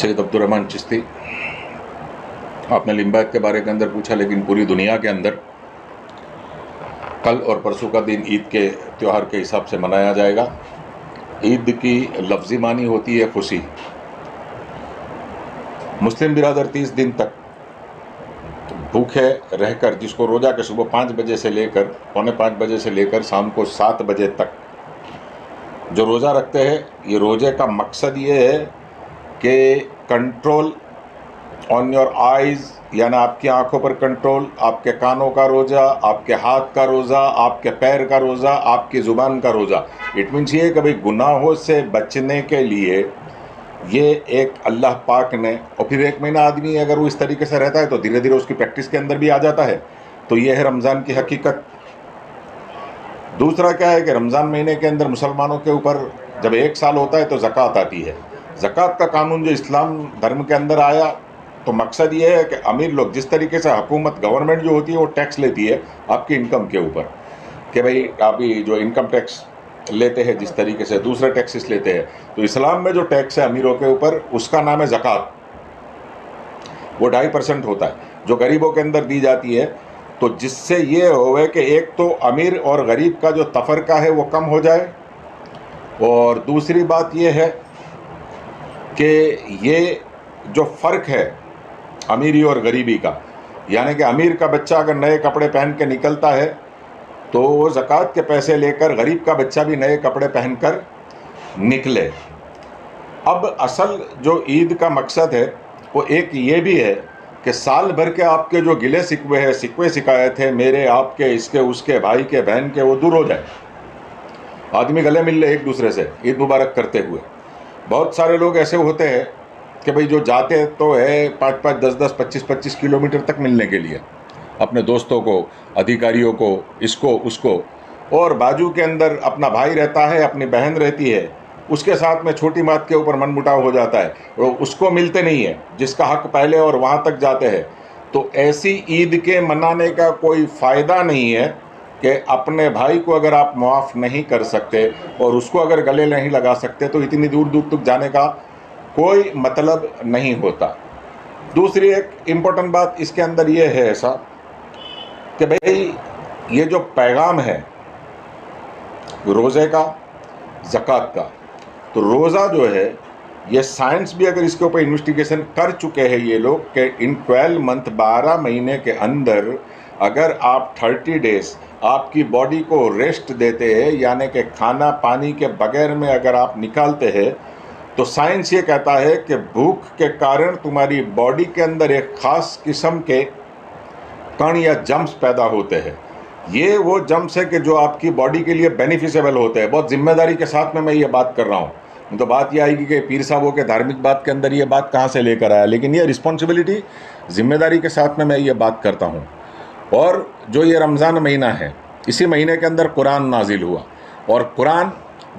Syed Abdurrahman Chishti, आपने लिम्बायत के बारे के अंदर पूछा, लेकिन पूरी दुनिया के अंदर कल और परसों का दिन ईद के त्यौहार के हिसाब से मनाया जाएगा। ईद की लफ्ज़ी मानी होती है खुशी। मुस्लिम बिरादर 30 दिन तक भूखे रहकर, जिसको रोज़ा के सुबह 5 बजे से लेकर पौने 5 बजे से लेकर शाम को 7 बजे तक जो रोज़ा रखते हैं, ये रोज़े का मकसद ये है कि कंट्रोल ऑन योर आइज़, यानी आपकी आंखों पर कंट्रोल, आपके कानों का रोज़ा, आपके हाथ का रोज़ा, आपके पैर का रोज़ा, आपकी ज़ुबान का रोज़ा। इट मीन्स ये कि भाई गुनाहों से बचने के लिए ये एक अल्लाह पाक ने, और फिर 1 महीना आदमी अगर वो इस तरीके से रहता है तो धीरे धीरे उसकी प्रैक्टिस के अंदर भी आ जाता है। तो ये है रमज़ान की हकीकत। दूसरा क्या है कि रमज़ान महीने के अंदर मुसलमानों के ऊपर जब 1 साल होता है तो ज़कात आती है। ज़कात का कानून जो इस्लाम धर्म के अंदर आया, तो मकसद ये है कि अमीर लोग, जिस तरीके से हुकूमत गवर्नमेंट जो होती है वो टैक्स लेती है आपकी इनकम के ऊपर, कि भाई आप ये जो इनकम टैक्स लेते हैं, जिस तरीके से दूसरे टैक्सेस लेते हैं, तो इस्लाम में जो टैक्स है अमीरों के ऊपर, उसका नाम है ज़कात। वो 2.5% होता है जो गरीबों के अंदर दी जाती है। तो जिससे ये होवे कि एक तो अमीर और गरीब का जो तफरका है वो कम हो जाए, और दूसरी बात ये है कि ये जो फ़र्क है अमीरी और गरीबी का, यानी कि अमीर का बच्चा अगर नए कपड़े पहन के निकलता है तो वो ज़कात के पैसे लेकर गरीब का बच्चा भी नए कपड़े पहनकर निकले। अब असल जो ईद का मकसद है वो एक ये भी है कि साल भर के आपके जो गिले शिकवे हैं, शिकवे शिकायत है, मेरे आपके, इसके उसके, भाई के बहन के, वो दूर हो जाए। आदमी गले मिल ले एक दूसरे से ईद मुबारक करते हुए। बहुत सारे लोग ऐसे होते हैं कि भाई जो जाते तो है 5-5, 10-10, 25-25 किलोमीटर तक मिलने के लिए अपने दोस्तों को, अधिकारियों को, इसको उसको, और बाजू के अंदर अपना भाई रहता है, अपनी बहन रहती है, उसके साथ में छोटी बात के ऊपर मनमुटाव हो जाता है, और उसको मिलते नहीं है जिसका हक पहले, और वहाँ तक जाते हैं। तो ऐसी ईद के मनाने का कोई फ़ायदा नहीं है कि अपने भाई को अगर आप मुआफ़ नहीं कर सकते और उसको अगर गले नहीं लगा सकते, तो इतनी दूर दूर तक जाने का कोई मतलब नहीं होता। दूसरी एक इम्पोर्टेंट बात इसके अंदर ये है ऐसा कि भाई ये जो पैगाम है रोज़े का, ज़कात का, तो रोज़ा जो है ये साइंस भी अगर इसके ऊपर इन्वेस्टिगेशन कर चुके हैं ये लोग कि इन 12 मंथ, 12 महीने के अंदर अगर आप 30 डेज़ आपकी बॉडी को रेस्ट देते हैं, यानी कि खाना पानी के बगैर में अगर आप निकालते हैं, तो साइंस ये कहता है कि भूख के कारण तुम्हारी बॉडी के अंदर एक ख़ास किस्म के कण या जम्स पैदा होते हैं। ये वो जम्स है कि जो आपकी बॉडी के लिए बेनिफिशियबल होते हैं। बहुत जिम्मेदारी के साथ में मैं ये बात कर रहा हूँ। तो बात ये आएगी कि पीर साहबों के धार्मिक बात के अंदर ये बात कहाँ से लेकर आया, लेकिन ये रिस्पॉन्सिबिलिटी, जिम्मेदारी के साथ में मैं ये बात करता हूँ। और जो ये रमज़ान महीना है, इसी महीने के अंदर कुरान नाजिल हुआ, और कुरान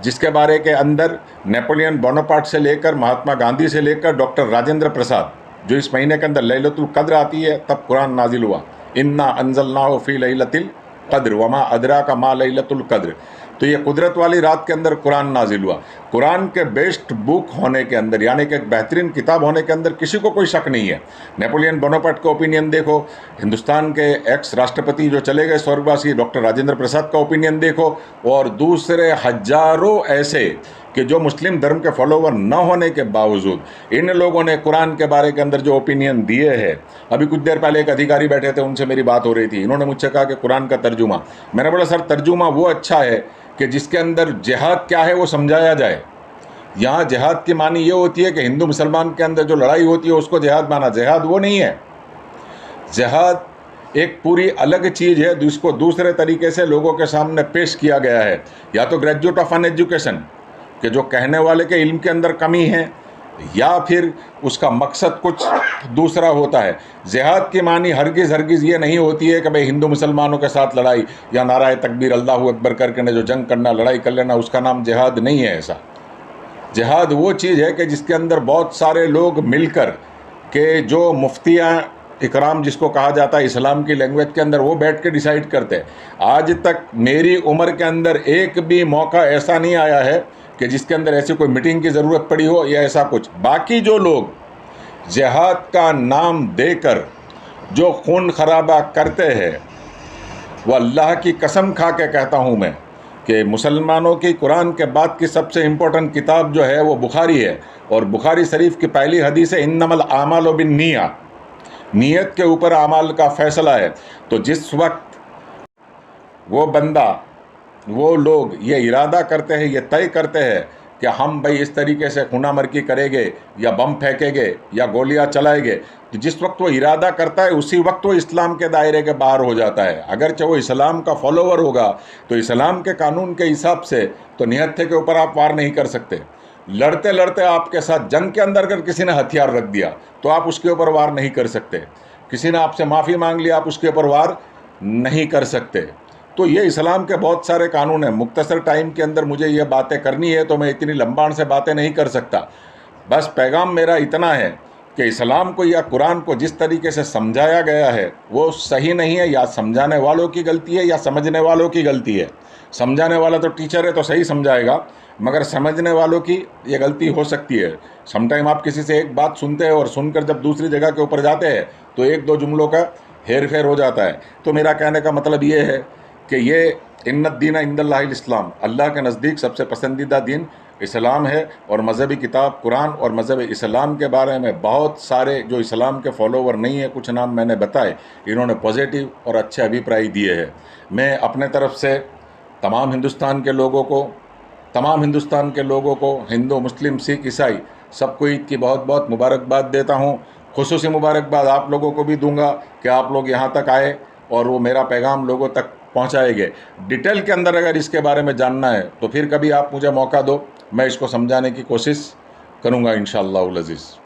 जिसके बारे के अंदर नेपोलियन बोनापार्ट से लेकर, महात्मा गांधी से लेकर डॉक्टर राजेंद्र प्रसाद, जो इस महीने के अंदर लैलतुल कद्र आती है तब कुरान नाजिल हुआ। इन्ना अंज़लनाहु फ़ी लैलतिल क़द्र वमा अदराका मा लैलतुल क़द्र। तो ये कुदरत वाली रात के अंदर कुरान नाजिल हुआ। कुरान के बेस्ट बुक होने के अंदर, यानी कि एक बेहतरीन किताब होने के अंदर किसी को कोई शक नहीं है। नेपोलियन बोनापार्ट का ओपिनियन देखो, हिंदुस्तान के एक्स राष्ट्रपति जो चले गए स्वर्गवासी डॉक्टर राजेंद्र प्रसाद का ओपिनियन देखो, और दूसरे हजारों ऐसे कि जो मुस्लिम धर्म के फॉलोवर न होने के बावजूद इन लोगों ने कुरान के बारे के अंदर जो ओपिनियन दिए हैं। अभी कुछ देर पहले एक अधिकारी बैठे थे, उनसे मेरी बात हो रही थी, इन्होंने मुझसे कहा कि कुरान का तर्जुमा, मैंने बोला सर तर्जुमा वो अच्छा है कि जिसके अंदर जिहाद क्या है वो समझाया जाए। यहाँ जिहाद की मानी ये होती है कि हिंदू मुसलमान के अंदर जो लड़ाई होती है उसको जिहाद माना, जिहाद वो नहीं है। जिहाद एक पूरी अलग चीज़ है जिसको दूसरे तरीके से लोगों के सामने पेश किया गया है। या तो ग्रेजुएट ऑफ अन एजुकेशन, कि जो कहने वाले के इल्म के अंदर कमी है, या फिर उसका मकसद कुछ दूसरा होता है। जिहाद की मानी हरगिज़ ये नहीं होती है कि भाई हिंदू मुसलमानों के साथ लड़ाई, या नाराए तकबीर अल्लाहु अकबर करके जो जंग करना, लड़ाई कर लेना, उसका नाम जिहाद नहीं है। ऐसा जिहाद वो चीज़ है कि जिसके अंदर बहुत सारे लोग मिलकर के, जो मुफ्तियाँ इकराम जिसको कहा जाता है इस्लाम की लैंग्वेज के अंदर, वो बैठ के डिसाइड करते हैं। आज तक मेरी उम्र के अंदर एक भी मौका ऐसा नहीं आया है कि जिसके अंदर ऐसी कोई मीटिंग की ज़रूरत पड़ी हो या ऐसा कुछ। बाकी जो लोग जिहाद का नाम देकर जो खून खराबा करते हैं, वो अल्लाह की कसम खा के कहता हूँ मैं कि मुसलमानों की कुरान के बाद की सबसे इम्पोर्टेंट किताब जो है वो बुखारी है, और बुखारी शरीफ की पहली हदीस है इन्नमल आमालु बिन्निया, नीयत के ऊपर आमाल का फैसला है। तो जिस वक्त वो बंदा, वो लोग ये इरादा करते हैं, ये तय करते हैं कि हम भाई इस तरीके से खूना मरकी करेंगे या बम फेंकेंगे या गोलियां चलाएंगे, तो जिस वक्त वो इरादा करता है उसी वक्त वो इस्लाम के दायरे के बाहर हो जाता है। अगरचे वो इस्लाम का फॉलोवर होगा तो इस्लाम के कानून के हिसाब से तो निहत्थे के ऊपर आप वार नहीं कर सकते। लड़ते लड़ते आपके साथ जंग के अंदर अगर किसी ने हथियार रख दिया तो आप उसके ऊपर वार नहीं कर सकते। किसी ने आपसे माफ़ी मांग लिया, आप उसके ऊपर वार नहीं कर सकते। तो ये इस्लाम के बहुत सारे कानून हैं। मुख्तसर टाइम के अंदर मुझे ये बातें करनी है तो मैं इतनी लंबाण से बातें नहीं कर सकता। बस पैगाम मेरा इतना है कि इस्लाम को या कुरान को जिस तरीके से समझाया गया है वो सही नहीं है। या समझाने वालों की गलती है या समझने वालों की गलती है। समझाने वाला तो टीचर है तो सही समझाएगा, मगर समझने वालों की ये गलती हो सकती है। समटाइम आप किसी से एक बात सुनते हैं और सुनकर जब दूसरी जगह के ऊपर जाते हैं तो एक दो जुमलों का हेर फेर हो जाता है। तो मेरा कहने का मतलब ये है कि ये इन्नद दीन इंदल्लाहिल इस्लाम, अल्लाह के नज़दीक सबसे पसंदीदा दीन इस्लाम है। और मज़हबी किताब कुरान और मज़हब इस्लाम के बारे में बहुत सारे जो इस्लाम के फॉलोवर नहीं है, कुछ नाम मैंने बताए, इन्होंने पॉजिटिव और अच्छे अभिप्राय दिए हैं। मैं अपने तरफ से तमाम हिंदुस्तान के लोगों को हिंदू मुस्लिम सिख ईसाई सबको ईद की बहुत बहुत मुबारकबाद देता हूँ। खुसूसी मुबारकबाद आप लोगों को भी दूंगा कि आप लोग यहाँ तक आए और वो मेरा पैगाम लोगों तक पहुँचाएंगे। डिटेल के अंदर अगर इसके बारे में जानना है तो फिर कभी आप मुझे मौका दो, मैं इसको समझाने की कोशिश करूँगा इंशाअल्लाह अज़ीज़।